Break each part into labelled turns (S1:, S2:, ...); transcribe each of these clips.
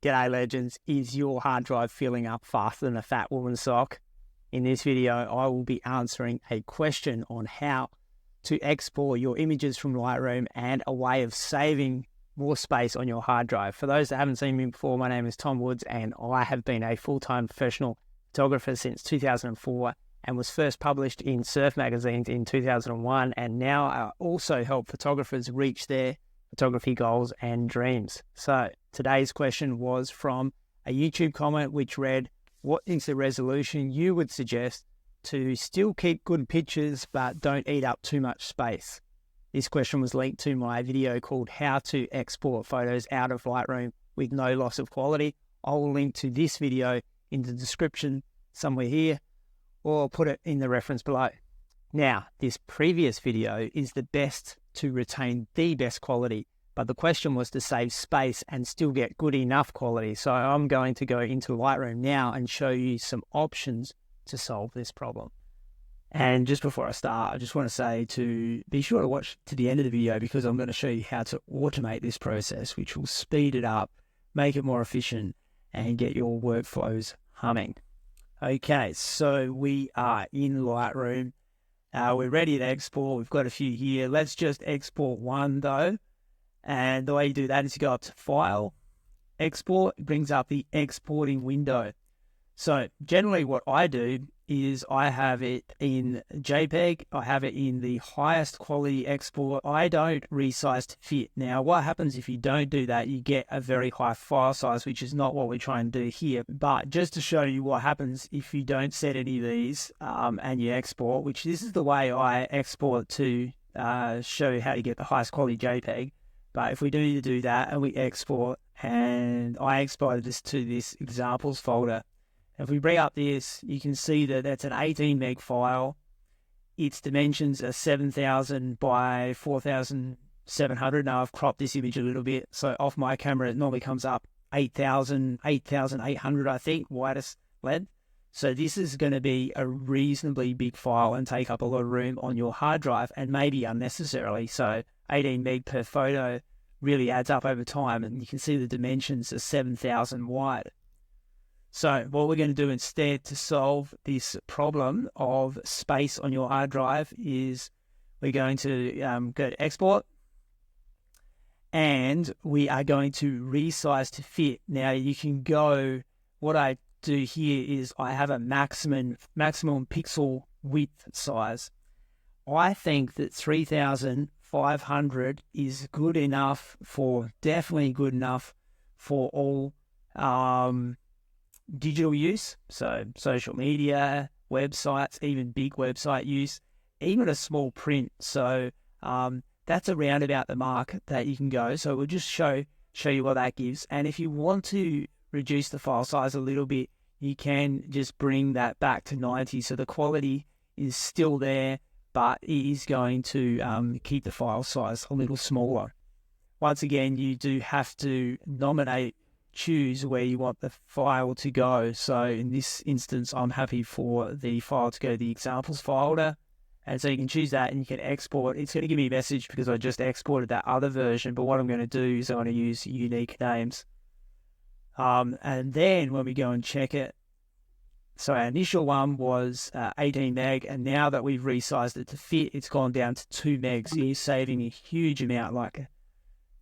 S1: G'day legends, is your hard drive filling up faster than a fat woman's sock? In this video, I will be answering a question on how to export your images from Lightroom and a way of saving more space on your hard drive. For those that haven't seen me before, my name is Tom Woods and I have been a full-time professional photographer since 2004 and was first published in Surf magazines in 2001, and now I also help photographers reach their photography goals and dreams. So today's question was from a YouTube comment which read, what is the resolution you would suggest to still keep good pictures but don't eat up too much space? This question was linked to my video called How to Export Photos Out of Lightroom with No Loss of Quality. I will link to this video in the description somewhere here, or put it in the reference below. Now, this previous video is the best to retain the best quality, but the question was to save space and still get good enough quality. So I'm going to go into Lightroom now and show you some options to solve this problem. And just before I start, I just want to say to be sure to watch to the end of the video, because I'm going to show you how to automate this process, which will speed it up, make it more efficient, and get your workflows humming. Okay, so we are in Lightroom. We're ready to export. We've got a few here. Let's just export one though. And the way you do that is you go up to File, Export. It brings up the exporting window. So generally what I do is I have it in JPEG. I have it in the highest quality export. I don't resize to fit. Now, what happens if you don't do that? You get a very high file size, which is not what we're trying to do here. But just to show you what happens if you don't set any of these and you export, which this is the way I export to show you how to get the highest quality JPEG. But if we do that and we export, and I exported this to this examples folder, if we bring up this, you can see that that's an 18 meg file. Its dimensions are 7,000 by 4,700. Now I've cropped this image a little bit, so off my camera it normally comes up 8,800, I think, widest length. So this is going to be a reasonably big file and take up a lot of room on your hard drive, and maybe unnecessarily. So 18 meg per photo really adds up over time, and you can see the dimensions are 7,000 wide. So what we're going to do instead to solve this problem of space on your hard drive is we're going to go to Export, and we are going to resize to fit. Now you can go, what I do here is I have a maximum pixel width size. I think that 3,500 is good enough definitely good enough for all digital use, so social media, websites, even big website use, even a small print. So that's around about the mark that you can go. So we'll just show you what that gives. And if you want to reduce the file size a little bit, you can just bring that back to 90. So the quality is still there, but it is going to keep the file size a little smaller. Once again, you do have to choose where you want the file to go. So in this instance, I'm happy for the file to go to the examples folder. And so you can choose that and you can export. It's going to give me a message because I just exported that other version. But what I'm going to do is I'm going to use unique names. And then when we go and check it, so our initial one was 18 meg, and now that we've resized it to fit, it's gone down to 2 megs. So you're saving a huge amount, like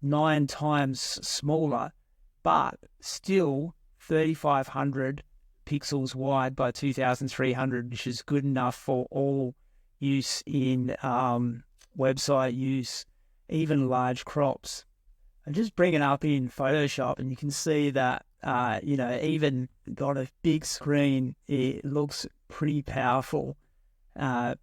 S1: 9 times smaller, but still 3,500 pixels wide by 2,300, which is good enough for all use in website use, even large crops. And just bring it up in Photoshop, and you can see that, even on a big screen, it looks pretty powerful. And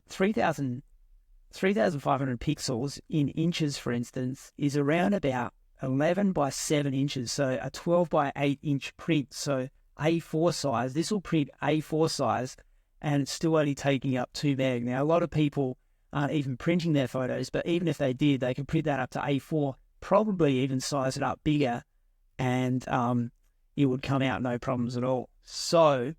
S1: 3,500 pixels in inches, for instance, is around about 11 by 7 inches, so a 12 by 8 inch print. So A4 size, this will print A4 size, and it's still only taking up 2 meg. Now, a lot of people aren't even printing their photos, but even if they did, they could print that up to A4, probably even size it up bigger, and it would come out no problems at all. So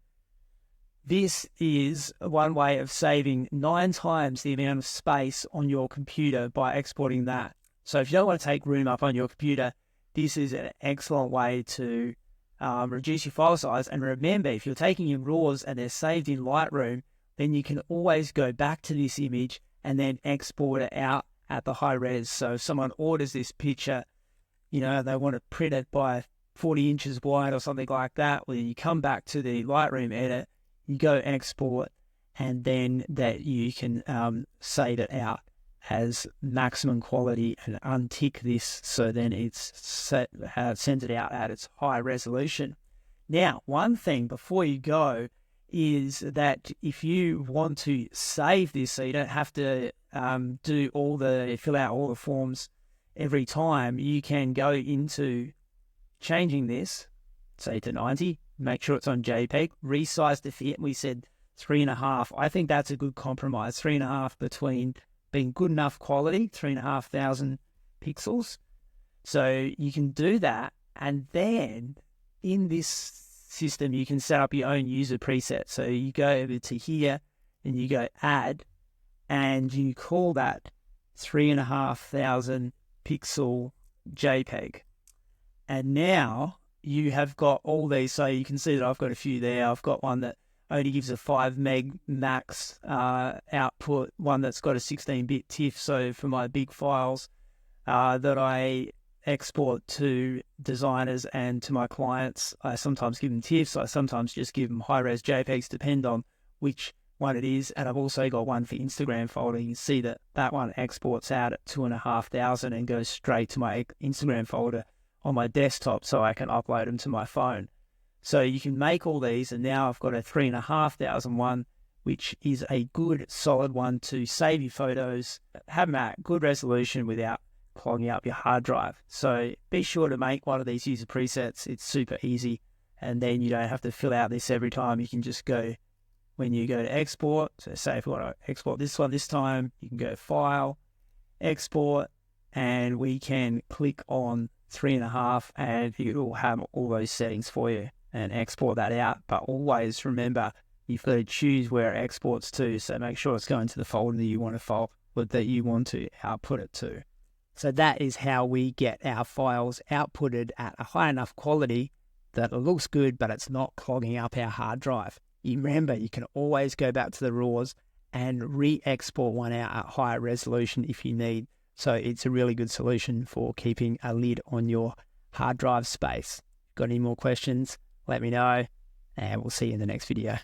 S1: this is one way of saving 9 times the amount of space on your computer by exporting that. So if you don't want to take room up on your computer, this is an excellent way to reduce your file size. And remember, if you're taking your RAWs and they're saved in Lightroom, then you can always go back to this image and then export it out at the high res. So if someone orders this picture, you know, they want to print it by 40 inches wide or something like that, well, you come back to the Lightroom edit, you go export, and then that you can save it out as maximum quality and untick this, so then it's sends it out at its high resolution. Now, one thing before you go is that if you want to save this, so you don't have to fill out all the forms every time, you can go into changing this, say to 90, make sure it's on JPEG, resize the fit. We said 3.5. I think that's a good compromise. 3.5 between being good enough quality, 3,500 pixels. So you can do that. And then in this system, you can set up your own user preset. So you go over to here and you go add, and you call that 3,500 pixel JPEG. And now you have got all these. So you can see that I've got a few there. I've got one that only gives a 5 meg max output, one that's got a 16-bit TIFF. So for my big files that I export to designers and to my clients, I sometimes give them TIFFs. I sometimes just give them high-res JPEGs, depend on which one it is. And I've also got one for Instagram folder. You can see that that one exports out at 2,500 and goes straight to my Instagram folder on my desktop, so I can upload them to my phone. So you can make all these, and now I've got a 3,500 one, which is a good solid one to save your photos, have them at good resolution without clogging up your hard drive. So be sure to make one of these user presets. It's super easy, and then you don't have to fill out this every time. You can just go, when you go to export, so say if you want to export this one this time, you can go File, Export, and we can click on 3.5, and it will have all those settings for you and export that out. But always remember, you've got to choose where it exports to, so make sure it's going to the folder that you want to output it to. So that is how we get our files outputted at a high enough quality that it looks good, but it's not clogging up our hard drive. You remember, you can always go back to the RAWs and re-export one out at higher resolution if you need. So it's a really good solution for keeping a lid on your hard drive space. Got any more questions? Let me know, and we'll see you in the next video.